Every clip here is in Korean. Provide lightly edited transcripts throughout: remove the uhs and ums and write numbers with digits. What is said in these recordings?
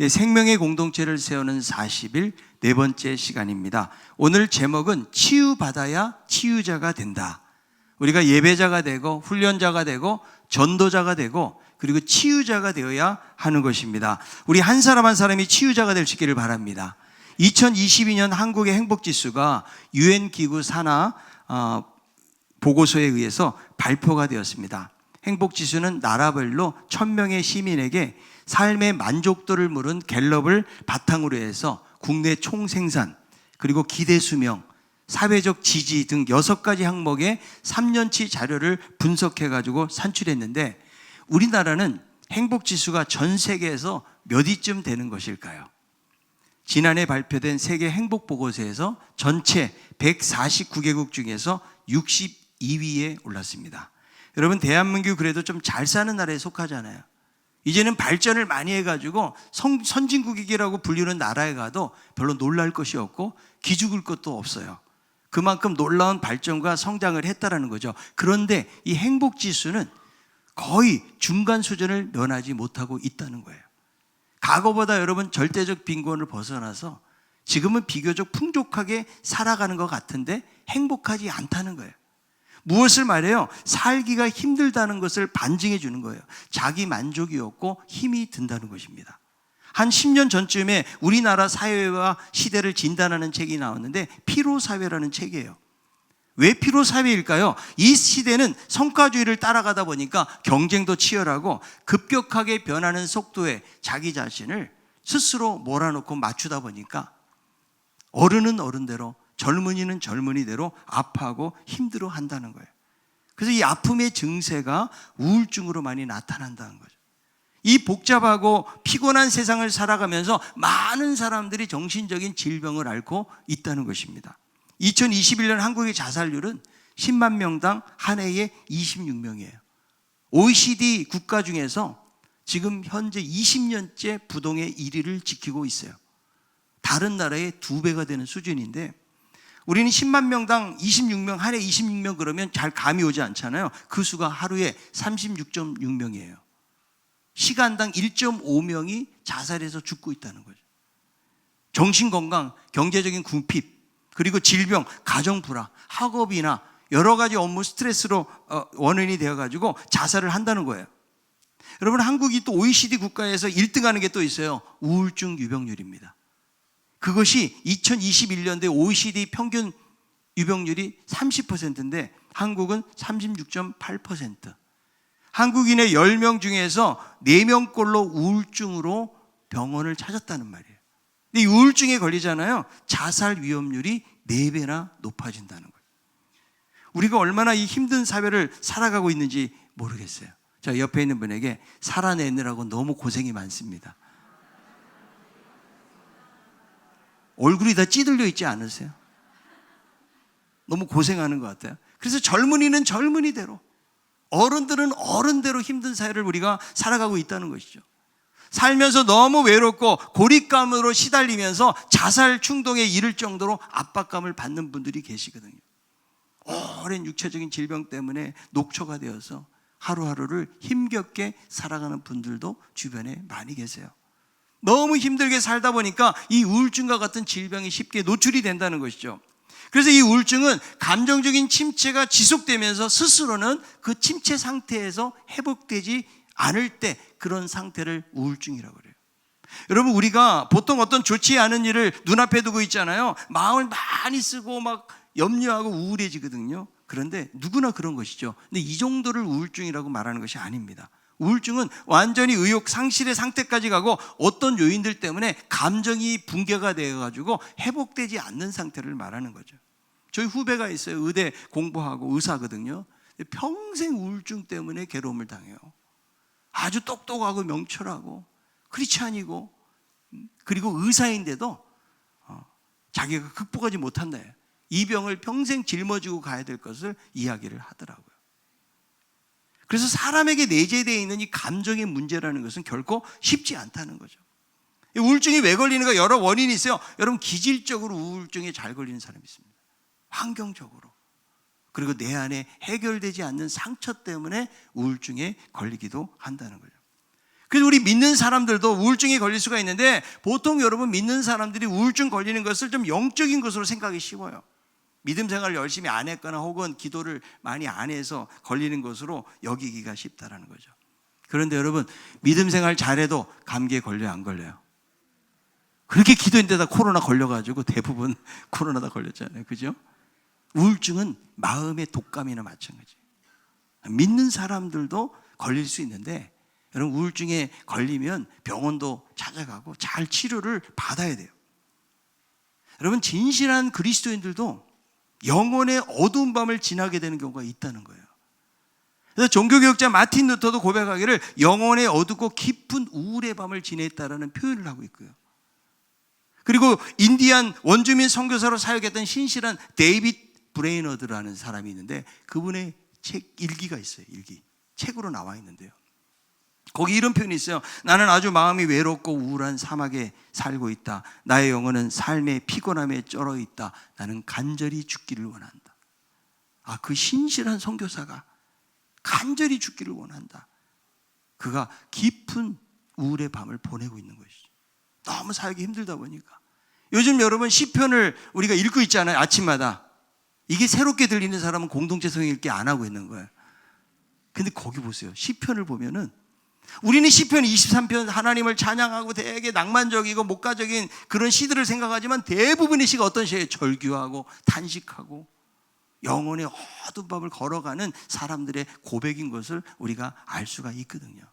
생명의 공동체를 세우는 40일 네 번째 시간입니다. 오늘 제목은 치유받아야 치유자가 된다. 우리가 예배자가 되고 훈련자가 되고 전도자가 되고 그리고 치유자가 되어야 하는 것입니다. 우리 한 사람 한 사람이 치유자가 될 수 있기를 바랍니다. 2022년 한국의 행복지수가 유엔기구 산하 보고서에 의해서 발표가 되었습니다. 행복지수는 나라별로 1000명의 시민에게 삶의 만족도를 물은 갤럽을 바탕으로 해서 국내 총생산, 그리고 기대수명, 사회적 지지 등 6가지 항목의 3년치 자료를 분석해가지고 산출했는데 우리나라는 행복지수가 전 세계에서 몇 위쯤 되는 것일까요? 지난해 발표된 세계 행복보고서에서 전체 149개국 중에서 62위에 올랐습니다. 여러분, 대한민국 그래도 좀 잘 사는 나라에 속하잖아요. 이제는 발전을 많이 해가지고 선진국이라고 불리는 나라에 가도 별로 놀랄 것이 없고 기죽을 것도 없어요. 그만큼 놀라운 발전과 성장을 했다라는 거죠. 그런데 이 행복지수는 거의 중간 수준을 면하지 못하고 있다는 거예요. 과거보다 여러분 절대적 빈곤을 벗어나서 지금은 비교적 풍족하게 살아가는 것 같은데 행복하지 않다는 거예요. 무엇을 말해요? 살기가 힘들다는 것을 반증해 주는 거예요. 자기 만족이 없고 힘이 든다는 것입니다. 한 10년 전쯤에 우리나라 사회와 시대를 진단하는 책이 나왔는데 피로사회라는 책이에요. 왜 피로사회일까요? 이 시대는 성과주의를 따라가다 보니까 경쟁도 치열하고 급격하게 변하는 속도에 자기 자신을 스스로 몰아넣고 맞추다 보니까 어른은 어른대로 젊은이는 젊은이대로 아파하고 힘들어 한다는 거예요. 그래서 이 아픔의 증세가 우울증으로 많이 나타난다는 거죠. 이 복잡하고 피곤한 세상을 살아가면서 많은 사람들이 정신적인 질병을 앓고 있다는 것입니다. 2021년 한국의 자살률은 10만 명당 한 해에 26명이에요. OECD 국가 중에서 지금 현재 20년째 부동의 1위를 지키고 있어요. 다른 나라의 2배가 되는 수준인데 우리는 10만 명당 26명, 한 해 26명 그러면 잘 감이 오지 않잖아요. 그 수가 하루에 36.6명이에요. 시간당 1.5명이 자살해서 죽고 있다는 거죠. 정신건강, 경제적인 궁핍, 그리고 질병, 가정불화, 학업이나 여러 가지 업무 스트레스로 원인이 되어가지고 자살을 한다는 거예요. 여러분, 한국이 또 OECD 국가에서 1등하는 게 또 있어요. 우울증 유병률입니다. 그것이 2021년도에 OECD 평균 유병률이 30%인데 한국은 36.8%. 한국인의 10명 중에서 4명꼴로 우울증으로 병원을 찾았다는 말이에요. 근데 이 우울증에 걸리잖아요. 자살 위험률이 4배나 높아진다는 거예요. 우리가 얼마나 이 힘든 사회를 살아가고 있는지 모르겠어요. 자, 옆에 있는 분에게 살아내느라고 너무 고생이 많습니다. 얼굴이 다 찌들려 있지 않으세요? 너무 고생하는 것 같아요. 그래서 젊은이는 젊은이대로, 어른들은 어른대로 힘든 사회를 우리가 살아가고 있다는 것이죠. 살면서 너무 외롭고 고립감으로 시달리면서 자살 충동에 이를 정도로 압박감을 받는 분들이 계시거든요. 오랜 육체적인 질병 때문에 녹초가 되어서 하루하루를 힘겹게 살아가는 분들도 주변에 많이 계세요. 너무 힘들게 살다 보니까 이 우울증과 같은 질병이 쉽게 노출이 된다는 것이죠. 그래서 이 우울증은 감정적인 침체가 지속되면서 스스로는 그 침체 상태에서 회복되지 않을 때 그런 상태를 우울증이라고 그래요. 여러분, 우리가 보통 어떤 좋지 않은 일을 눈앞에 두고 있잖아요. 마음을 많이 쓰고 막 염려하고 우울해지거든요. 그런데 누구나 그런 것이죠. 근데 이 정도를 우울증이라고 말하는 것이 아닙니다. 우울증은 완전히 의욕 상실의 상태까지 가고 어떤 요인들 때문에 감정이 붕괴가 되어가지고 회복되지 않는 상태를 말하는 거죠. 저희 후배가 있어요. 의대 공부하고 의사거든요. 평생 우울증 때문에 괴로움을 당해요. 아주 똑똑하고 명철하고 크리스찬이고 그리고 의사인데도 자기가 극복하지 못한다. 이 병을 평생 짊어지고 가야 될 것을 이야기를 하더라고요. 그래서 사람에게 내재되어 있는 이 감정의 문제라는 것은 결코 쉽지 않다는 거죠. 우울증이 왜 걸리는가 여러 원인이 있어요. 여러분, 기질적으로 우울증에 잘 걸리는 사람이 있습니다. 환경적으로. 그리고 내 안에 해결되지 않는 상처 때문에 우울증에 걸리기도 한다는 거죠. 그래서 우리 믿는 사람들도 우울증에 걸릴 수가 있는데 보통 여러분 믿는 사람들이 우울증 걸리는 것을 좀 영적인 것으로 생각하기 쉬워요. 믿음 생활을 열심히 안 했거나 혹은 기도를 많이 안 해서 걸리는 것으로 여기기가 쉽다라는 거죠. 그런데 여러분 믿음 생활 잘해도 감기에 걸려요, 안 걸려요? 그렇게 기도했는데다 코로나 걸려가지고 대부분 코로나다 걸렸잖아요. 그죠? 우울증은 마음의 독감이나 마찬가지예요. 믿는 사람들도 걸릴 수 있는데 여러분 우울증에 걸리면 병원도 찾아가고 잘 치료를 받아야 돼요. 여러분 진실한 그리스도인들도 영혼의 어두운 밤을 지나게 되는 경우가 있다는 거예요. 그래서 종교개혁자 마틴 루터도 고백하기를 영혼의 어둡고 깊은 우울의 밤을 지냈다라는 표현을 하고 있고요. 그리고 인디안 원주민 선교사로 사역했던 신실한 데이빗 브레이너드라는 사람이 있는데 그분의 책 일기가 있어요. 일기. 책으로 나와 있는데요. 거기 이런 표현이 있어요. 나는 아주 마음이 외롭고 우울한 사막에 살고 있다. 나의 영혼은 삶의 피곤함에 쩔어 있다. 나는 간절히 죽기를 원한다. 그 신실한 선교사가 간절히 죽기를 원한다. 그가 깊은 우울의 밤을 보내고 있는 것이죠. 너무 사역이 힘들다 보니까. 요즘 여러분 시편을 우리가 읽고 있잖아요. 아침마다. 이게 새롭게 들리는 사람은 공동체 성경 읽기 안 하고 있는 거예요. 근데 거기 보세요. 시편을 보면은 우리는 시편 23편 하나님을 찬양하고 되게 낭만적이고 목가적인 그런 시들을 생각하지만 대부분의 시가 어떤 시예요? 절규하고 탄식하고 영혼의 어두운 밤을 걸어가는 사람들의 고백인 것을 우리가 알 수가 있거든요.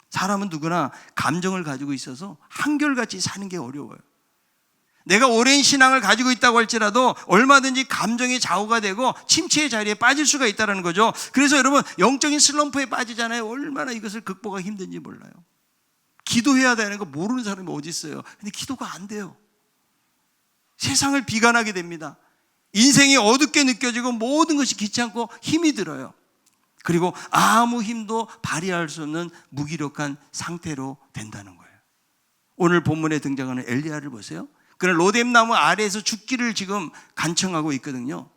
사람은 누구나 감정을 가지고 있어서 한결같이 사는 게 어려워요. 내가 오랜 신앙을 가지고 있다고 할지라도 얼마든지 감정의 좌우가 되고 침체의 자리에 빠질 수가 있다는 거죠. 그래서 여러분 영적인 슬럼프에 빠지잖아요. 얼마나 이것을 극복하기 힘든지 몰라요. 기도해야 되는 거 모르는 사람이 어디 있어요. 근데 기도가 안 돼요. 세상을 비관하게 됩니다. 인생이 어둡게 느껴지고 모든 것이 귀찮고 힘이 들어요. 그리고 아무 힘도 발휘할 수 없는 무기력한 상태로 된다는 거예요. 오늘 본문에 등장하는 엘리야를 보세요. 그는 로뎀나무 아래에서 죽기를 지금 간청하고 있거든요.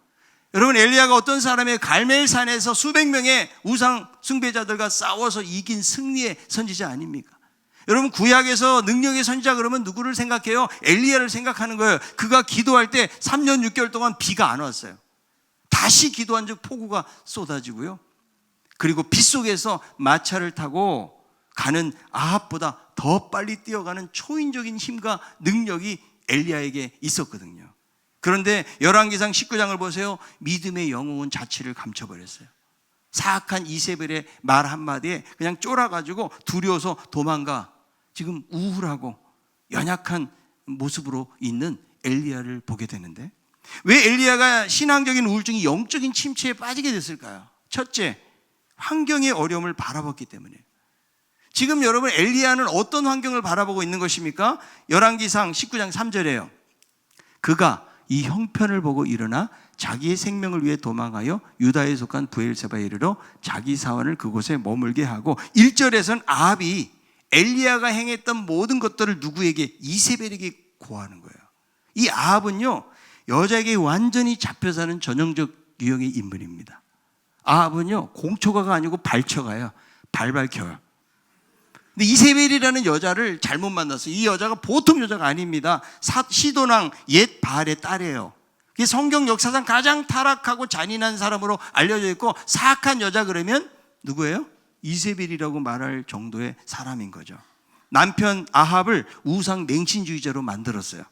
여러분 엘리야가 어떤 사람의 갈멜산에서 수백 명의 우상 숭배자들과 싸워서 이긴 승리의 선지자 아닙니까? 여러분 구약에서 능력의 선지자 그러면 누구를 생각해요? 엘리야를 생각하는 거예요. 그가 기도할 때 3년 6개월 동안 비가 안 왔어요. 다시 기도한 즉 폭우가 쏟아지고요. 그리고 빗속에서 마차를 타고 가는 아합보다 더 빨리 뛰어가는 초인적인 힘과 능력이 엘리야에게 있었거든요. 그런데 열왕기상 19장을 보세요. 믿음의 영웅은 자취를 감춰버렸어요. 사악한 이세벨의 말 한마디에 그냥 쫄아가지고 두려워서 도망가 지금 우울하고 연약한 모습으로 있는 엘리야를 보게 되는데 왜 엘리야가 신앙적인 우울증이 영적인 침체에 빠지게 됐을까요? 첫째, 환경의 어려움을 바라봤기 때문이에요. 지금 여러분 엘리야는 어떤 환경을 바라보고 있는 것입니까? 열왕기상 19장 3절에요. 그가 이 형편을 보고 일어나 자기의 생명을 위해 도망하여 유다에 속한 브엘세바에 이르러 자기 사원을 그곳에 머물게 하고 1절에서는 아합이 엘리야가 행했던 모든 것들을 누구에게? 이세벨에게 고하는 거예요. 이 아합은요 여자에게 완전히 잡혀 사는 전형적 유형의 인물입니다. 아합은요 공초가가 아니고 발초가요. 발밝혀요. 근데 이세벨이라는 여자를 잘못 만났어요. 이 여자가 보통 여자가 아닙니다. 시돈왕 옛 바알의 딸이에요. 성경 역사상 가장 타락하고 잔인한 사람으로 알려져 있고 사악한 여자 그러면 누구예요? 이세벨이라고 말할 정도의 사람인 거죠. 남편 아합을 우상 맹신주의자로 만들었어요.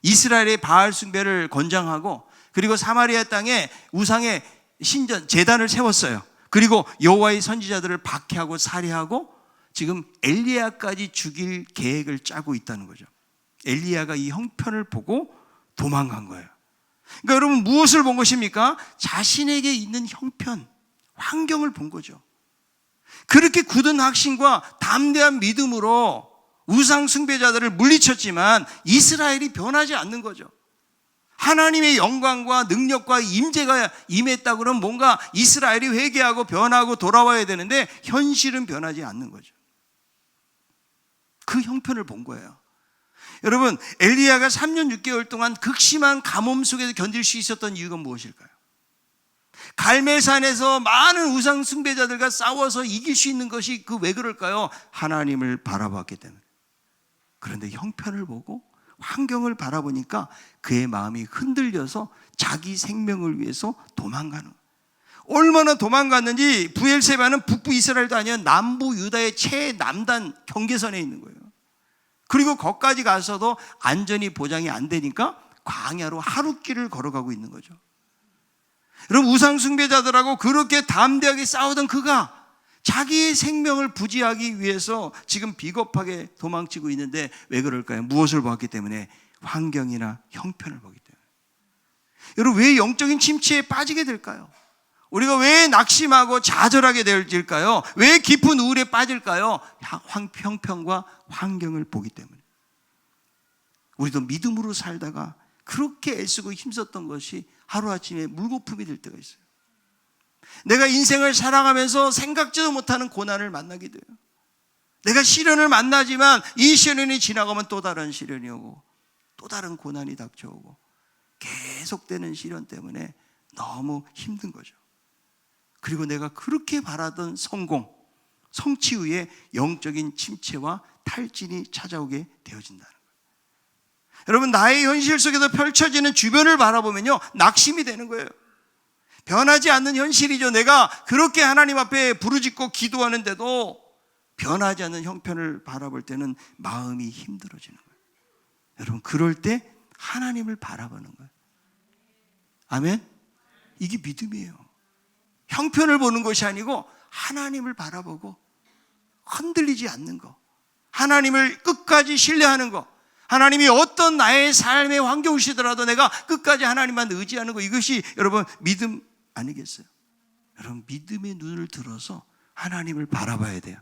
이스라엘의 바알 숭배를 권장하고 그리고 사마리아 땅에 우상의 신전 제단을 세웠어요. 그리고 여호와의 선지자들을 박해하고 살해하고 지금 엘리야까지 죽일 계획을 짜고 있다는 거죠. 엘리야가 이 형편을 보고 도망간 거예요. 그러니까 여러분 무엇을 본 것입니까? 자신에게 있는 형편, 환경을 본 거죠. 그렇게 굳은 확신과 담대한 믿음으로 우상 숭배자들을 물리쳤지만 이스라엘이 변하지 않는 거죠. 하나님의 영광과 능력과 임재가 임했다 그러면 뭔가 이스라엘이 회개하고 변하고 돌아와야 되는데 현실은 변하지 않는 거죠. 그 형편을 본 거예요. 여러분 엘리야가 3년 6개월 동안 극심한 가뭄 속에서 견딜 수 있었던 이유가 무엇일까요? 갈멜산에서 많은 우상 숭배자들과 싸워서 이길 수 있는 것이 그 왜 그럴까요? 하나님을 바라봤기 때문에. 그런데 형편을 보고 환경을 바라보니까 그의 마음이 흔들려서 자기 생명을 위해서 도망가는 거예요. 얼마나 도망갔는지 브엘세바는 북부 이스라엘도 아니야 남부 유다의 최남단 경계선에 있는 거예요. 그리고 거기까지 가서도 안전이 보장이 안 되니까 광야로 하룻길을 걸어가고 있는 거죠. 여러분, 우상 숭배자들하고 그렇게 담대하게 싸우던 그가 자기의 생명을 부지하기 위해서 지금 비겁하게 도망치고 있는데 왜 그럴까요? 무엇을 보았기 때문에? 환경이나 형편을 보기 때문에. 여러분, 왜 영적인 침체에 빠지게 될까요? 우리가 왜 낙심하고 좌절하게 될까요? 왜 깊은 우울에 빠질까요? 형편과 환경을 보기 때문에. 우리도 믿음으로 살다가 그렇게 애쓰고 힘썼던 것이 하루아침에 물거품이 될 때가 있어요. 내가 인생을 살아가면서 생각지도 못하는 고난을 만나게 돼요. 내가 시련을 만나지만 이 시련이 지나가면 또 다른 시련이 오고 또 다른 고난이 닥쳐오고 계속되는 시련 때문에 너무 힘든 거죠. 그리고 내가 그렇게 바라던 성공, 성취 후에 영적인 침체와 탈진이 찾아오게 되어진다는 거예요. 여러분, 나의 현실 속에서 펼쳐지는 주변을 바라보면요, 낙심이 되는 거예요. 변하지 않는 현실이죠. 내가 그렇게 하나님 앞에 부르짖고 기도하는데도 변하지 않는 형편을 바라볼 때는 마음이 힘들어지는 거예요. 여러분, 그럴 때 하나님을 바라보는 거예요. 아멘? 이게 믿음이에요. 형편을 보는 것이 아니고 하나님을 바라보고 흔들리지 않는 거, 하나님을 끝까지 신뢰하는 거, 하나님이 어떤 나의 삶의 환경을 시더라도 내가 끝까지 하나님만 의지하는 거, 이것이 여러분 믿음 아니겠어요? 여러분, 믿음의 눈을 들어서 하나님을 바라봐야 돼요.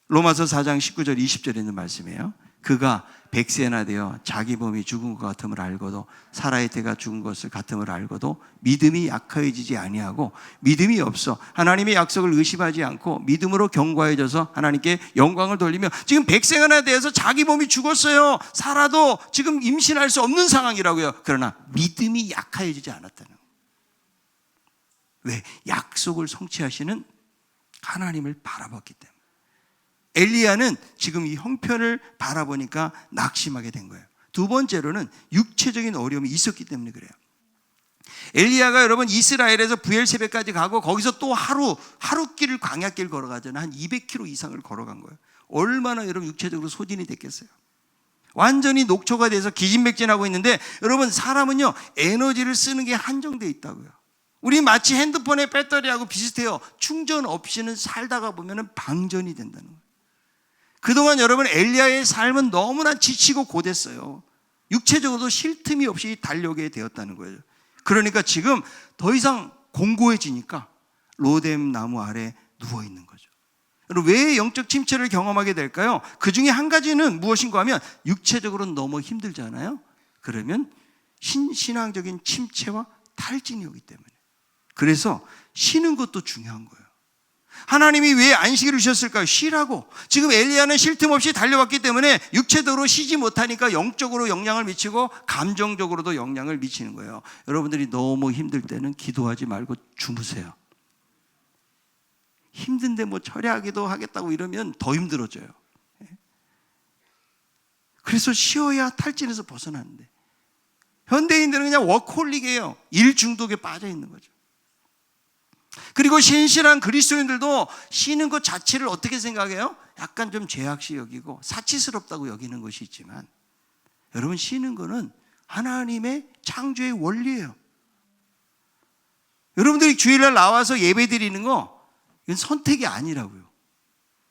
로마서 4장 19절 20절에 있는 말씀이에요. 그가 백세나 되어 자기 몸이 죽은 것 같음을 알고도 사라의 때가 죽은 것을 같음을 알고도 믿음이 약하여지지 아니하고 믿음이 없어 하나님의 약속을 의심하지 않고 믿음으로 견고해져서 하나님께 영광을 돌리며, 지금 백세나 되어서 자기 몸이 죽었어요. 살아도 지금 임신할 수 없는 상황이라고요. 그러나 믿음이 약하여지지 않았다는 거예요. 왜? 약속을 성취하시는 하나님을 바라봤기 때문에. 엘리야는 지금 이 형편을 바라보니까 낙심하게 된 거예요. 두 번째로는 육체적인 어려움이 있었기 때문에 그래요. 엘리야가 여러분 이스라엘에서 브엘세바까지 가고 거기서 또 하루길을 광야길 걸어가잖아요. 한 200km 이상을 걸어간 거예요. 얼마나 여러분 육체적으로 소진이 됐겠어요. 완전히 녹초가 돼서 기진맥진하고 있는데, 여러분 사람은요 에너지를 쓰는 게 한정되어 있다고요. 우리 마치 핸드폰의 배터리하고 비슷해요. 충전 없이는 살다가 보면 방전이 된다는 거예요. 그동안 여러분 엘리야의 삶은 너무나 지치고 고됐어요. 육체적으로도 쉴 틈이 없이 달려오게 되었다는 거예요. 그러니까 지금 더 이상 공고해지니까 로뎀 나무 아래 누워 있는 거죠. 여러분, 왜 영적 침체를 경험하게 될까요? 그 중에 한 가지는 무엇인가 하면 육체적으로는 너무 힘들잖아요. 그러면 신앙적인 침체와 탈진이 오기 때문에. 그래서 쉬는 것도 중요한 거예요. 하나님이 왜 안식일을 주셨을까요? 쉬라고. 지금 엘리야는 쉴 틈 없이 달려왔기 때문에 육체적으로 쉬지 못하니까 영적으로 영향을 미치고 감정적으로도 영향을 미치는 거예요. 여러분들이 너무 힘들 때는 기도하지 말고 주무세요. 힘든데 뭐 철야기도 하겠다고 이러면 더 힘들어져요. 그래서 쉬어야 탈진에서 벗어나는데, 현대인들은 그냥 워커홀릭이에요. 일 중독에 빠져 있는 거죠. 그리고 신실한 그리스도인들도 쉬는 것 자체를 어떻게 생각해요? 약간 좀 죄악시 여기고 사치스럽다고 여기는 것이 있지만, 여러분 쉬는 거는 하나님의 창조의 원리예요. 여러분들이 주일날 나와서 예배 드리는 거, 이건 선택이 아니라고요.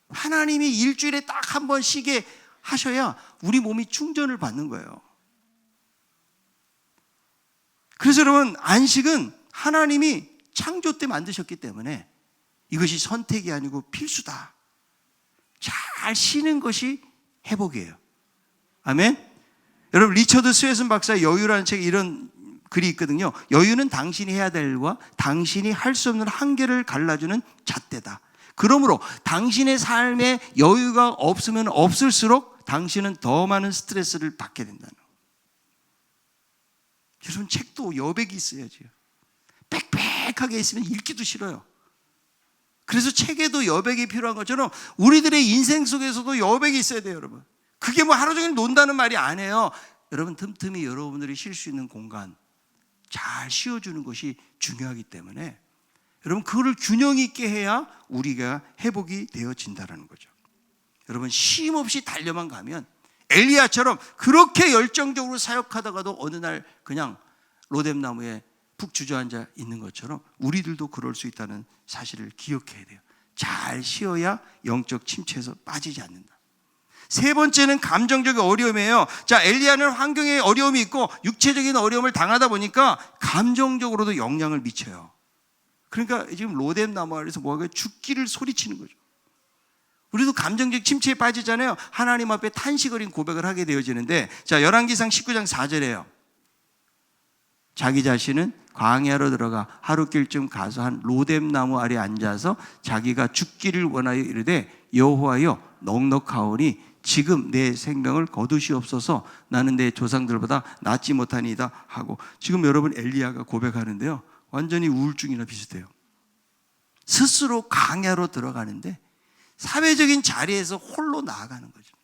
하나님이 일주일에 딱 한 번 쉬게 하셔야 우리 몸이 충전을 받는 거예요. 그래서 여러분, 안식은 하나님이 창조 때 만드셨기 때문에 이것이 선택이 아니고 필수다. 잘 쉬는 것이 회복이에요. 아멘? 여러분, 리처드 스웨슨 박사의 여유라는 책에 이런 글이 있거든요. 여유는 당신이 해야 될 일과 당신이 할 수 없는 한계를 갈라주는 잣대다. 그러므로 당신의 삶에 여유가 없으면 없을수록 당신은 더 많은 스트레스를 받게 된다는 거예요. 여러분, 책도 여백이 있어야죠. 빽빽하게 있으면 읽기도 싫어요. 그래서 책에도 여백이 필요한 것처럼 우리들의 인생 속에서도 여백이 있어야 돼요, 여러분. 그게 뭐 하루 종일 논다는 말이 아니에요. 여러분, 틈틈이 여러분들이 쉴 수 있는 공간 잘 쉬어주는 것이 중요하기 때문에 여러분, 그거를 균형 있게 해야 우리가 회복이 되어진다는 거죠. 여러분, 쉼 없이 달려만 가면 엘리야처럼 그렇게 열정적으로 사역하다가도 어느 날 그냥 로뎀나무에 푹 주저앉아 있는 것처럼 우리들도 그럴 수 있다는 사실을 기억해야 돼요. 잘 쉬어야 영적 침체에서 빠지지 않는다. 세 번째는 감정적인 어려움이에요. 자, 엘리야는 환경에 어려움이 있고 육체적인 어려움을 당하다 보니까 감정적으로도 영향을 미쳐요. 그러니까 지금 로뎀나무 아래에서 뭐가 죽기를 소리치는 거죠. 우리도 감정적 침체에 빠지잖아요. 하나님 앞에 탄식 어린 고백을 하게 되어지는데, 자, 열왕기상 19장 4절에요. 자기 자신은 광야로 들어가 하루길쯤 가서 한 로뎀나무 아래 앉아서 자기가 죽기를 원하여 이르되 여호와여 넉넉하오니 지금 내 생명을 거두시옵소서. 나는 내 조상들보다 낫지 못하니이다 하고, 지금 여러분 엘리야가 고백하는데요, 완전히 우울증이나 비슷해요. 스스로 광야로 들어가는데 사회적인 자리에서 홀로 나아가는 거죠.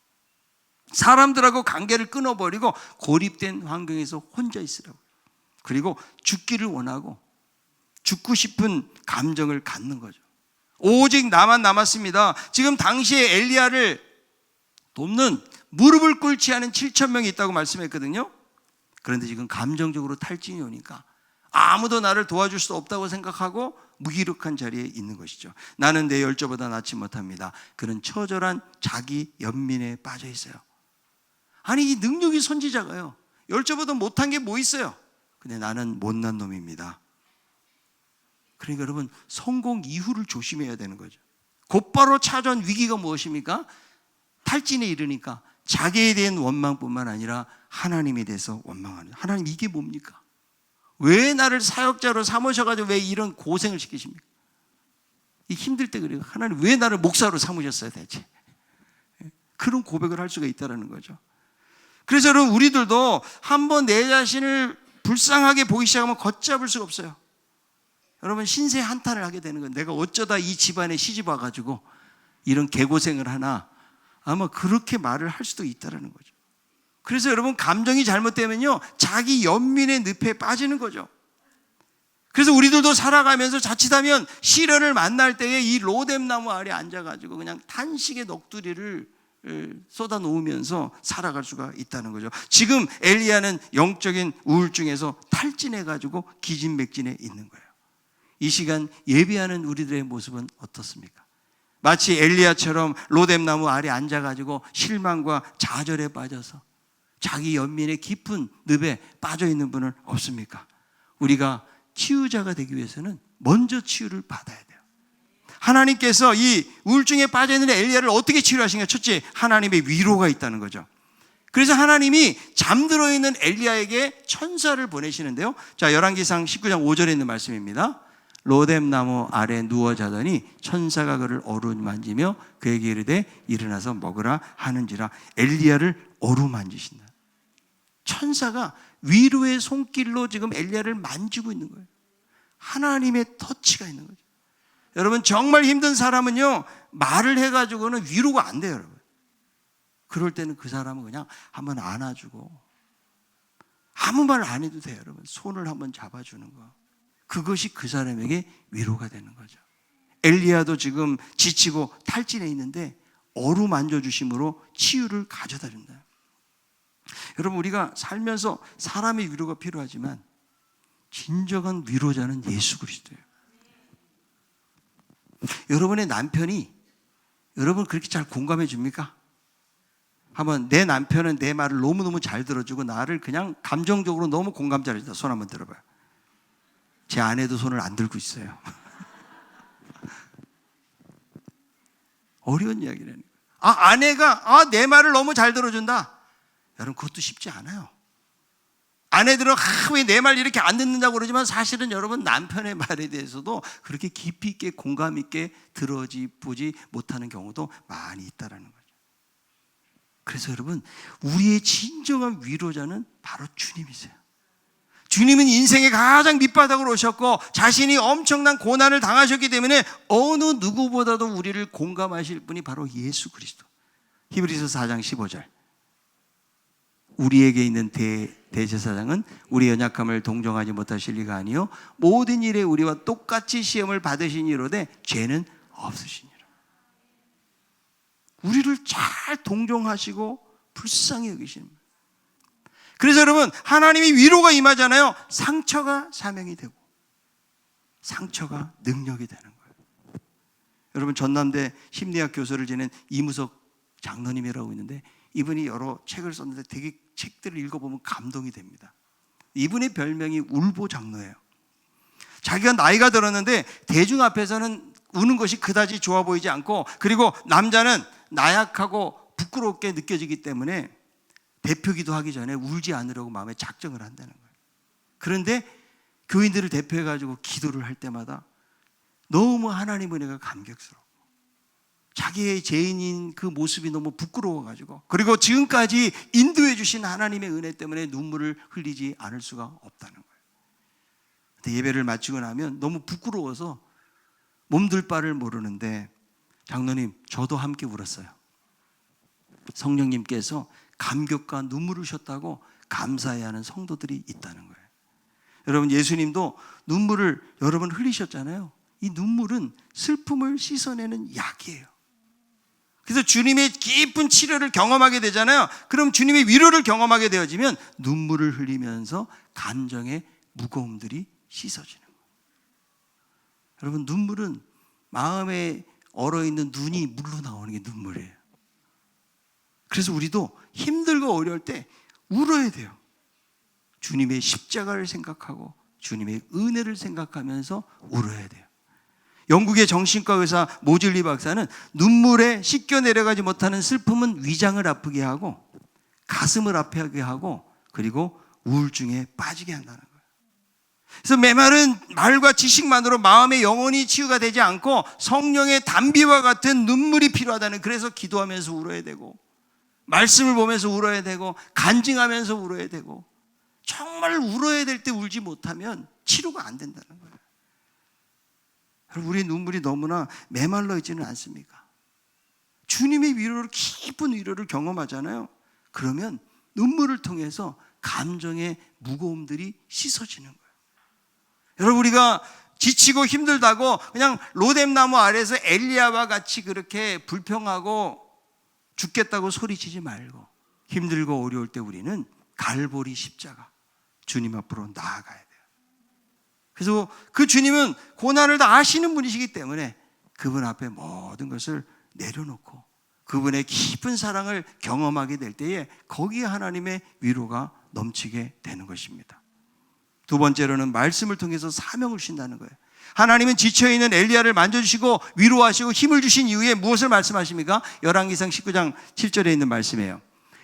사람들하고 관계를 끊어버리고 고립된 환경에서 혼자 있으라고. 그리고 죽기를 원하고 죽고 싶은 감정을 갖는 거죠. 오직 나만 남았습니다. 지금 당시에 엘리야를 돕는 무릎을 꿇지 않은 7,000명이 있다고 말씀했거든요. 그런데 지금 감정적으로 탈진이 오니까 아무도 나를 도와줄 수 없다고 생각하고 무기력한 자리에 있는 것이죠. 나는 내 열조보다 낫지 못합니다. 그는 처절한 자기 연민에 빠져 있어요. 아니, 이 능력이 선지자가요, 열조보다 못한 게 뭐 있어요? 근데 나는 못난 놈입니다. 그러니까 여러분, 성공 이후를 조심해야 되는 거죠. 곧바로 찾아온 위기가 무엇입니까? 탈진에 이르니까 자기에 대한 원망뿐만 아니라 하나님에 대해서 원망하는. 하나님, 이게 뭡니까? 왜 나를 사역자로 삼으셔가지고 왜 이런 고생을 시키십니까? 이 힘들 때 그래요. 하나님, 왜 나를 목사로 삼으셨어요 대체? 그런 고백을 할 수가 있다는 거죠. 그래서 여러분, 우리들도 한번 내 자신을 불쌍하게 보기 시작하면 걷잡을 수가 없어요. 여러분, 신세 한탄을 하게 되는 거예요. 내가 어쩌다 이 집안에 시집 와가지고 이런 개고생을 하나, 아마 그렇게 말을 할 수도 있다는 거죠. 그래서 여러분, 감정이 잘못되면요, 자기 연민의 늪에 빠지는 거죠. 그래서 우리들도 살아가면서 자칫하면 시련을 만날 때에 이 로뎀나무 아래 앉아가지고 그냥 탄식의 넋두리를 쏟아 놓으면서 살아갈 수가 있다는 거죠. 지금 엘리야는 영적인 우울증에서 탈진해가지고 기진맥진해 있는 거예요. 이 시간 예배하는 우리들의 모습은 어떻습니까? 마치 엘리야처럼 로뎀나무 아래 앉아가지고 실망과 좌절에 빠져서 자기 연민의 깊은 늪에 빠져 있는 분은 없습니까? 우리가 치유자가 되기 위해서는 먼저 치유를 받아야 돼요. 하나님께서 이 우울증에 빠져 있는 엘리야를 어떻게 치유하시냐? 첫째, 하나님의 위로가 있다는 거죠. 그래서 하나님이 잠들어 있는 엘리야에게 천사를 보내시는데요. 자, 열왕기상 19장 5절에 있는 말씀입니다. 로뎀나무 아래 누워 자더니 천사가 그를 어루만지며 그에게 이르되 일어나서 먹으라 하는지라. 엘리야를 어루만지신다. 천사가 위로의 손길로 지금 엘리야를 만지고 있는 거예요. 하나님의 터치가 있는 거죠. 여러분, 정말 힘든 사람은요, 말을 해가지고는 위로가 안 돼요, 여러분. 그럴 때는 그 사람은 그냥 한번 안아주고, 아무 말 안 해도 돼요, 여러분. 손을 한번 잡아주는 거. 그것이 그 사람에게 위로가 되는 거죠. 엘리야도 지금 지치고 탈진해 있는데 어루만져주심으로 치유를 가져다 준다. 여러분, 우리가 살면서 사람의 위로가 필요하지만 진정한 위로자는 예수 그리스도예요. 여러분의 남편이 여러분 그렇게 잘 공감해 줍니까? 한번, 내 남편은 내 말을 너무너무 잘 들어주고 나를 그냥 감정적으로 너무 공감 잘해준다. 손 한번 들어봐요. 제 아내도 손을 안 들고 있어요. 어려운 이야기라는 거예요. 아내가 내 말을 너무 잘 들어준다. 여러분, 그것도 쉽지 않아요. 아내들은 왜 내 말 이렇게 안 듣는다고 그러지만 사실은 여러분, 남편의 말에 대해서도 그렇게 깊이 있게 공감 있게 들어보지 못하는 경우도 많이 있다는 거죠. 그래서 여러분, 우리의 진정한 위로자는 바로 주님이세요. 주님은 인생의 가장 밑바닥으로 오셨고 자신이 엄청난 고난을 당하셨기 때문에 어느 누구보다도 우리를 공감하실 분이 바로 예수 그리스도. 히브리서 4장 15절. 우리에게 있는 대제사장은 우리 연약함을 동정하지 못하실 리가 아니요 모든 일에 우리와 똑같이 시험을 받으신 이로되 죄는 없으시니라. 우리를 잘 동정하시고 불쌍히 여기시는 분이에요. 그래서 여러분, 하나님이 위로가 임하잖아요. 상처가 사명이 되고 상처가 능력이 되는 거예요. 여러분, 전남대 심리학 교수를 지낸 이무석 장로님이라고 있는데 이분이 여러 책을 썼는데 되게 책들을 읽어보면 감동이 됩니다. 이분의 별명이 울보 장로예요. 자기가 나이가 들었는데 대중 앞에서는 우는 것이 그다지 좋아 보이지 않고, 그리고 남자는 나약하고 부끄럽게 느껴지기 때문에 대표기도 하기 전에 울지 않으려고 마음에 작정을 한다는 거예요. 그런데 교인들을 대표해가지고 기도를 할 때마다 너무 하나님 은혜가 감격스러워. 자기의 죄인인 그 모습이 너무 부끄러워가지고, 그리고 지금까지 인도해 주신 하나님의 은혜 때문에 눈물을 흘리지 않을 수가 없다는 거예요. 근데 예배를 마치고 나면 너무 부끄러워서 몸둘 바를 모르는데, 장로님, 저도 함께 울었어요. 성령님께서 감격과 눈물을 주셨다고 감사해야 하는 성도들이 있다는 거예요. 여러분, 예수님도 눈물을 여러 번 흘리셨잖아요. 이 눈물은 슬픔을 씻어내는 약이에요. 그래서 주님의 깊은 치료를 경험하게 되잖아요. 그럼 주님의 위로를 경험하게 되어지면 눈물을 흘리면서 감정의 무거움들이 씻어지는 거예요. 여러분, 눈물은 마음에 얼어있는 눈이 물로 나오는 게 눈물이에요. 그래서 우리도 힘들고 어려울 때 울어야 돼요. 주님의 십자가를 생각하고 주님의 은혜를 생각하면서 울어야 돼요. 영국의 정신과 의사 모즐리 박사는 눈물에 씻겨 내려가지 못하는 슬픔은 위장을 아프게 하고 가슴을 아프게 하고 그리고 우울증에 빠지게 한다는 거예요. 그래서 메마른 말과 지식만으로 마음의 영혼이 치유가 되지 않고 성령의 단비와 같은 눈물이 필요하다는, 그래서 기도하면서 울어야 되고 말씀을 보면서 울어야 되고 간증하면서 울어야 되고, 정말 울어야 될 때 울지 못하면 치료가 안 된다는 거예요. 우리의 눈물이 너무나 메말라 있지는 않습니까? 주님의 위로를, 깊은 위로를 경험하잖아요. 그러면 눈물을 통해서 감정의 무거움들이 씻어지는 거예요. 여러분, 우리가 지치고 힘들다고 그냥 로뎀나무 아래에서 엘리야와 같이 그렇게 불평하고 죽겠다고 소리치지 말고, 힘들고 어려울 때 우리는 갈보리 십자가 주님 앞으로 나아가야 돼요. 그래서 그 주님은 고난을 다 아시는 분이시기 때문에 그분 앞에 모든 것을 내려놓고 그분의 깊은 사랑을 경험하게 될 때에 거기에 하나님의 위로가 넘치게 되는 것입니다. 두 번째로는 말씀을 통해서 사명을 주신다는 거예요. 하나님은 지쳐있는 엘리야를 만져주시고 위로하시고 힘을 주신 이후에 무엇을 말씀하십니까? 열왕기상 19장 7절에 있는 말씀이에요.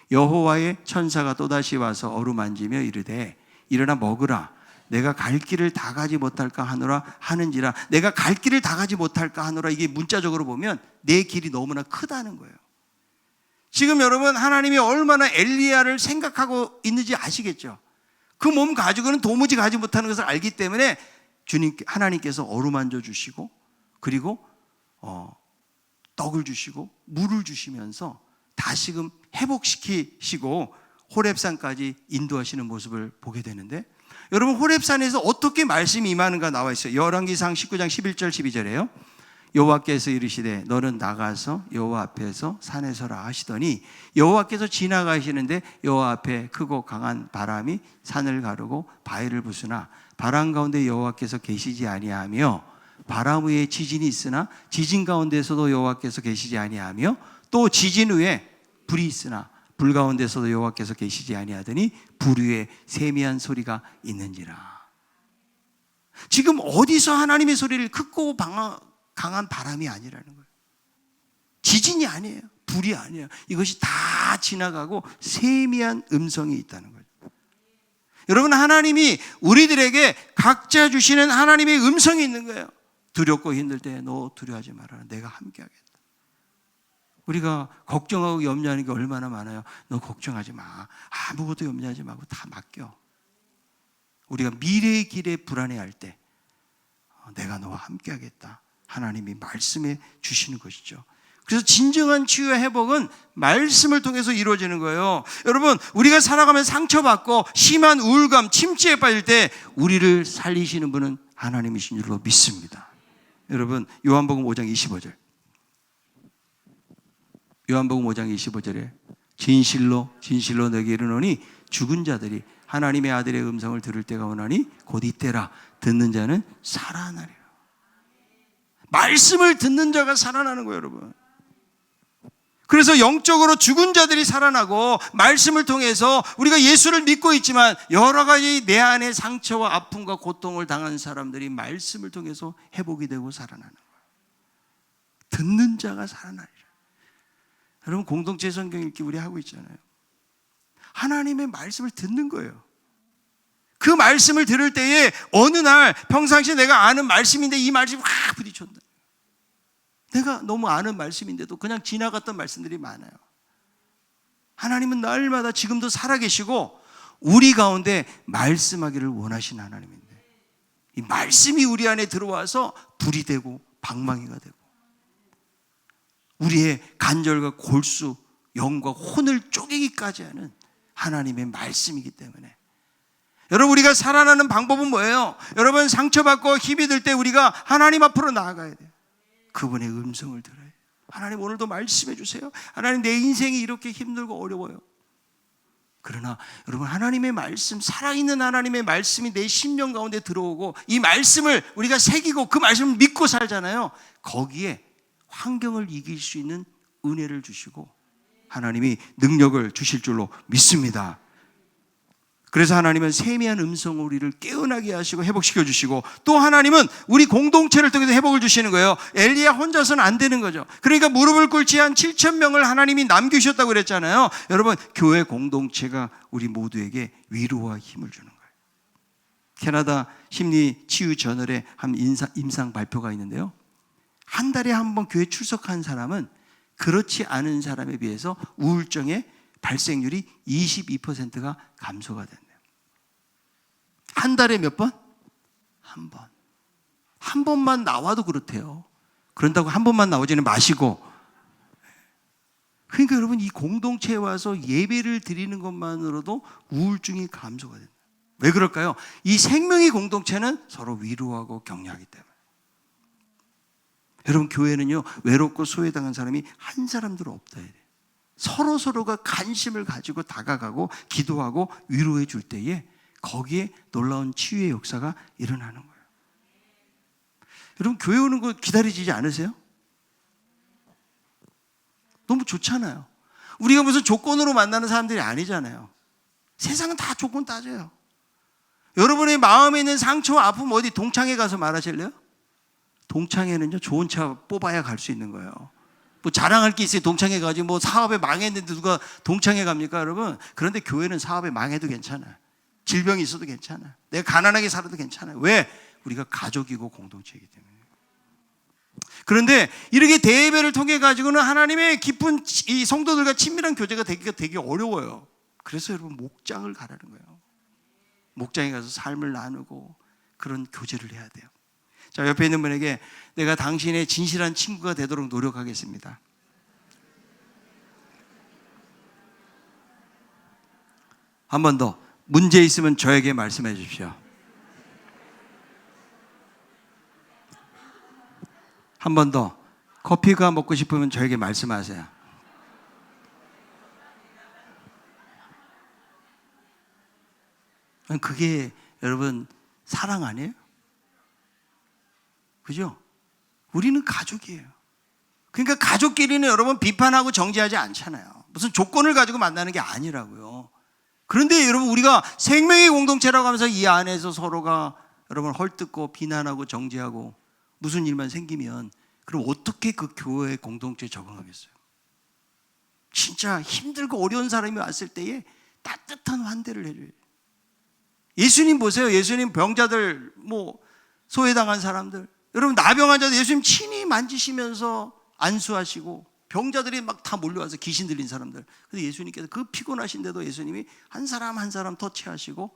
여호와의 천사가 또다시 와서 어루만지며 이르되 일어나 먹으라. 내가 갈 길을 다 가지 못할까 하노라 하는지라. 내가 갈 길을 다 가지 못할까 하노라, 이게 문자적으로 보면 내 길이 너무나 크다는 거예요. 지금 여러분, 하나님이 얼마나 엘리야를 생각하고 있는지 아시겠죠? 그 몸 가지고는 도무지 가지 못하는 것을 알기 때문에 하나님께서 어루만져 주시고 그리고 떡을 주시고 물을 주시면서 다시금 회복시키시고 호렙산까지 인도하시는 모습을 보게 되는데, 여러분, 호렙산에서 어떻게 말씀이 임하는가 나와 있어요. 열왕기상 19장 11절 12절에요. 여호와께서 이르시되 너는 나가서 여호와 앞에서 산에 서라 하시더니 여호와께서 지나가시는데 여호와 앞에 크고 강한 바람이 산을 가르고 바위를 부수나 바람 가운데 여호와께서 계시지 아니하며 바람 위에 지진이 있으나 지진 가운데서도 여호와께서 계시지 아니하며 또 지진 후에 불이 있으나 불 가운데서도 여호와께서 계시지 아니하더니 불 위에 세미한 소리가 있는지라. 지금 어디서 하나님의 소리를 크고 강한 바람이 아니라는 거예요. 지진이 아니에요. 불이 아니에요. 이것이 다 지나가고 세미한 음성이 있다는 거예요. 여러분, 하나님이 우리들에게 각자 주시는 하나님의 음성이 있는 거예요. 두렵고 힘들 때 너 두려워하지 마라. 내가 함께하겠다. 우리가 걱정하고 염려하는 게 얼마나 많아요. 너 걱정하지 마. 아무것도 염려하지 말고 다 맡겨. 우리가 미래의 길에 불안해할 때 내가 너와 함께하겠다. 하나님이 말씀해 주시는 것이죠. 그래서 진정한 치유와 회복은 말씀을 통해서 이루어지는 거예요. 여러분, 우리가 살아가면 상처받고 심한 우울감, 침체에 빠질 때 우리를 살리시는 분은 하나님이신 줄로 믿습니다. 여러분, 요한복음 5장 25절. 요한복음 5장 25절에 진실로 진실로 너에게 이르노니 죽은 자들이 하나님의 아들의 음성을 들을 때가 오나니 곧 이때라. 듣는 자는 살아나리라. 말씀을 듣는 자가 살아나는 거예요, 여러분. 그래서 영적으로 죽은 자들이 살아나고 말씀을 통해서 우리가 예수를 믿고 있지만 여러 가지 내 안에 상처와 아픔과 고통을 당한 사람들이 말씀을 통해서 회복이 되고 살아나는 거예요. 듣는 자가 살아나리라. 여러분, 공동체 성경 읽기 우리 하고 있잖아요. 하나님의 말씀을 듣는 거예요. 그 말씀을 들을 때에 어느 날 평상시에 내가 아는 말씀인데 이 말씀이 확 부딪힌다. 내가 너무 아는 말씀인데도 그냥 지나갔던 말씀들이 많아요. 하나님은 날마다 지금도 살아계시고 우리 가운데 말씀하기를 원하시는 하나님인데 이 말씀이 우리 안에 들어와서 불이 되고 방망이가 되고 우리의 간절과 골수, 영과 혼을 쪼개기까지 하는 하나님의 말씀이기 때문에 여러분, 우리가 살아나는 방법은 뭐예요? 여러분, 상처받고 힘이 들 때 우리가 하나님 앞으로 나아가야 돼요. 그분의 음성을 들어요. 하나님, 오늘도 말씀해 주세요. 하나님, 내 인생이 이렇게 힘들고 어려워요. 그러나 여러분, 하나님의 말씀, 살아있는 하나님의 말씀이 내 심령 가운데 들어오고 이 말씀을 우리가 새기고 그 말씀을 믿고 살잖아요. 거기에 환경을 이길 수 있는 은혜를 주시고 하나님이 능력을 주실 줄로 믿습니다. 그래서 하나님은 세미한 음성으로 우리를 깨어나게 하시고 회복시켜 주시고 또 하나님은 우리 공동체를 통해서 회복을 주시는 거예요. 엘리야 혼자서는 안 되는 거죠. 그러니까 무릎을 꿇지 한 7,000명을 하나님이 남기셨다고 그랬잖아요. 여러분, 교회 공동체가 우리 모두에게 위로와 힘을 주는 거예요. 캐나다 심리치유저널에 한 임상 발표가 있는데요. 한 달에 한 번 교회 출석한 사람은 그렇지 않은 사람에 비해서 우울증의 발생률이 22%가 감소가 된대요. 한 달에 몇 번? 한 번. 한 번만 나와도 그렇대요. 그런다고 한 번만 나오지는 마시고. 그러니까 여러분, 이 공동체에 와서 예배를 드리는 것만으로도 우울증이 감소가 된다. 왜 그럴까요? 이 생명의 공동체는 서로 위로하고 격려하기 때문에. 여러분, 교회는요, 외롭고 소외당한 사람이 한 사람도 없다 해야 돼요. 서로가 관심을 가지고 다가가고 기도하고 위로해 줄 때에 거기에 놀라운 치유의 역사가 일어나는 거예요. 여러분, 교회 오는 거 기다리지 않으세요? 너무 좋잖아요. 우리가 무슨 조건으로 만나는 사람들이 아니잖아요. 세상은 다 조건 따져요. 여러분의 마음에 있는 상처와 아픔 어디 동창회 가서 말하실래요? 동창회는요, 좋은 차 뽑아야 갈 수 있는 거예요. 뭐 자랑할 게 있어요. 동창회 가지 뭐 사업에 망했는데 누가 동창회 갑니까, 여러분? 그런데 교회는 사업에 망해도 괜찮아요. 질병이 있어도 괜찮아요. 내가 가난하게 살아도 괜찮아요. 왜? 우리가 가족이고 공동체이기 때문에. 그런데 이렇게 대예배를 통해 가지고는 하나님의 깊은 이 성도들과 친밀한 교제가 되기가 되게 어려워요. 그래서 여러분, 목장을 가라는 거예요. 목장에 가서 삶을 나누고 그런 교제를 해야 돼요. 자, 옆에 있는 분에게 내가 당신의 진실한 친구가 되도록 노력하겠습니다. 한 번 더, 문제 있으면 저에게 말씀해 주십시오. 한 번 더, 커피가 먹고 싶으면 저에게 말씀하세요. 그게 여러분 사랑 아니에요? 그죠? 우리는 가족이에요. 그러니까 가족끼리는 여러분 비판하고 정죄하지 않잖아요. 무슨 조건을 가지고 만나는 게 아니라고요. 그런데 여러분, 우리가 생명의 공동체라고 하면서 이 안에서 서로가 여러분 헐뜯고 비난하고 정죄하고 무슨 일만 생기면 그럼 어떻게 그 교회 공동체에 적응하겠어요? 진짜 힘들고 어려운 사람이 왔을 때에 따뜻한 환대를 해줘요. 예수님 보세요. 예수님 병자들, 소외당한 사람들, 여러분 나병 환자들 예수님 친히 만지시면서 안수하시고 병자들이 막 다 몰려와서 귀신 들린 사람들. 근데 예수님께서 그 피곤하신데도 예수님이 한 사람 한 사람 터치하시고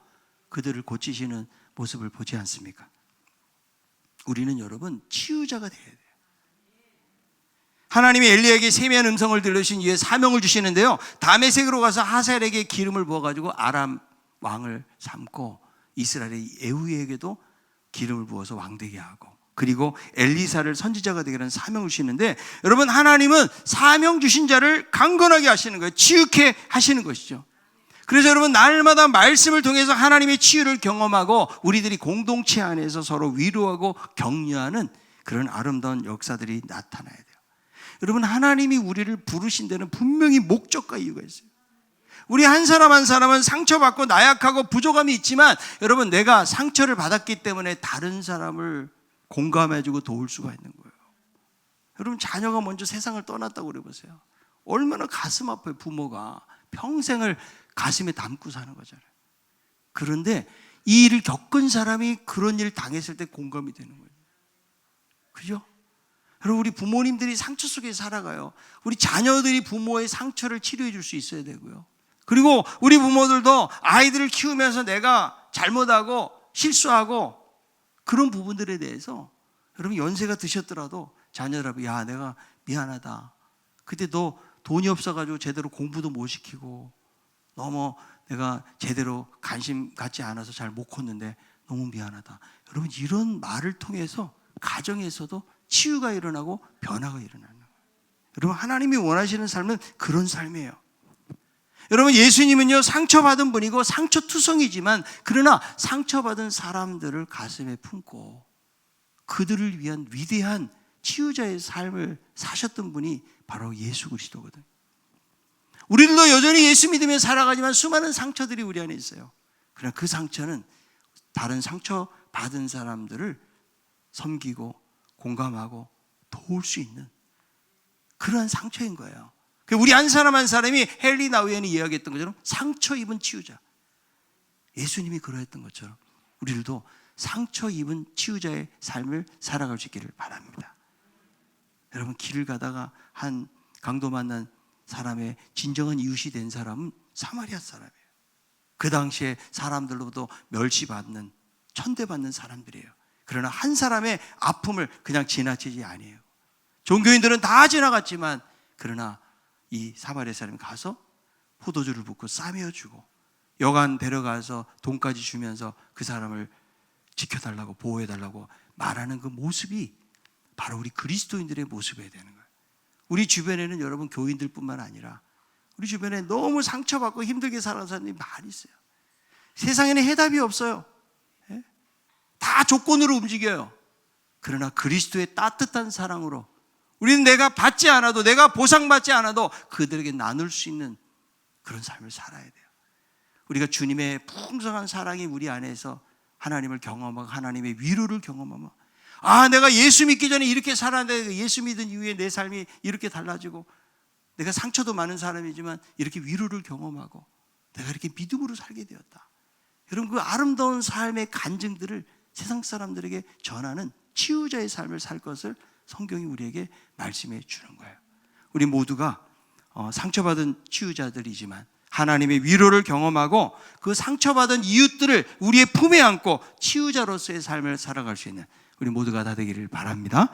그들을 고치시는 모습을 보지 않습니까? 우리는 여러분 치유자가 돼야 돼요. 하나님이 엘리야에게 세미한 음성을 들으신 이후에 사명을 주시는데요, 다메섹으로 가서 하사엘에게 기름을 부어가지고 아람 왕을 삼고 이스라엘의 에후에게도 기름을 부어서 왕되게 하고, 그리고 엘리사를 선지자가 되게 하는 사명을 주시는데, 여러분 하나님은 사명 주신 자를 강건하게 하시는 거예요. 치유케 하시는 것이죠. 그래서 여러분 날마다 말씀을 통해서 하나님의 치유를 경험하고 우리들이 공동체 안에서 서로 위로하고 격려하는 그런 아름다운 역사들이 나타나야 돼요. 여러분 하나님이 우리를 부르신 데는 분명히 목적과 이유가 있어요. 우리 한 사람 한 사람은 상처받고 나약하고 부족함이 있지만, 여러분 내가 상처를 받았기 때문에 다른 사람을 공감해주고 도울 수가 있는 거예요. 여러분 자녀가 먼저 세상을 떠났다고 그래보세요. 얼마나 가슴 아파요. 부모가 평생을 가슴에 담고 사는 거잖아요. 그런데 이 일을 겪은 사람이 그런 일을 당했을 때 공감이 되는 거예요. 그죠? 여러분 우리 부모님들이 상처 속에 살아가요. 우리 자녀들이 부모의 상처를 치료해 줄 수 있어야 되고요. 그리고 우리 부모들도 아이들을 키우면서 내가 잘못하고 실수하고 그런 부분들에 대해서, 여러분 연세가 드셨더라도 자녀들하고 야 내가 미안하다. 그때 너 돈이 없어가지고 제대로 공부도 못 시키고 너무 내가 제대로 관심 갖지 않아서 잘 못 컸는데 너무 미안하다. 여러분 이런 말을 통해서 가정에서도 치유가 일어나고 변화가 일어나는 거예요. 여러분 하나님이 원하시는 삶은 그런 삶이에요. 여러분 예수님은요 상처받은 분이고 상처투성이지만, 그러나 상처받은 사람들을 가슴에 품고 그들을 위한 위대한 치유자의 삶을 사셨던 분이 바로 예수 그리스도거든요. 우리들도 여전히 예수 믿으며 살아가지만 수많은 상처들이 우리 안에 있어요. 그러나 그 상처는 다른 상처받은 사람들을 섬기고 공감하고 도울 수 있는 그러한 상처인 거예요. 우리 한 사람 한 사람이 헨리 나우엔이 이야기했던 것처럼 상처 입은 치유자, 예수님이 그러했던 것처럼 우리들도 상처 입은 치유자의 삶을 살아갈 수 있기를 바랍니다. 여러분 길을 가다가 한 강도 만난 사람의 진정한 이웃이 된 사람은 사마리아 사람이에요. 그 당시에 사람들로부터 멸시받는, 천대받는 사람들이에요. 그러나 한 사람의 아픔을 그냥 지나치지 아니에요. 종교인들은 다 지나갔지만, 그러나 이 사마리아 사람이 가서 포도주를 붓고 싸매어주고 여관 데려가서 돈까지 주면서 그 사람을 지켜달라고 보호해달라고 말하는 그 모습이 바로 우리 그리스도인들의 모습이어야 되는 거예요. 우리 주변에는 여러분 교인들뿐만 아니라 우리 주변에 너무 상처받고 힘들게 살아가는 사람들이 많이 있어요. 세상에는 해답이 없어요. 다 조건으로 움직여요. 그러나 그리스도의 따뜻한 사랑으로 우리는 내가 받지 않아도, 내가 보상받지 않아도 그들에게 나눌 수 있는 그런 삶을 살아야 돼요. 우리가 주님의 풍성한 사랑이 우리 안에서 하나님을 경험하고 하나님의 위로를 경험하면, 아 내가 예수 믿기 전에 이렇게 살았는데 예수 믿은 이후에 내 삶이 이렇게 달라지고, 내가 상처도 많은 사람이지만 이렇게 위로를 경험하고 내가 이렇게 믿음으로 살게 되었다. 여러분 그 아름다운 삶의 간증들을 세상 사람들에게 전하는 치유자의 삶을 살 것을 성경이 우리에게 말씀해 주는 거예요. 우리 모두가 상처받은 치유자들이지만 하나님의 위로를 경험하고 그 상처받은 이웃들을 우리의 품에 안고 치유자로서의 삶을 살아갈 수 있는 우리 모두가 다 되기를 바랍니다.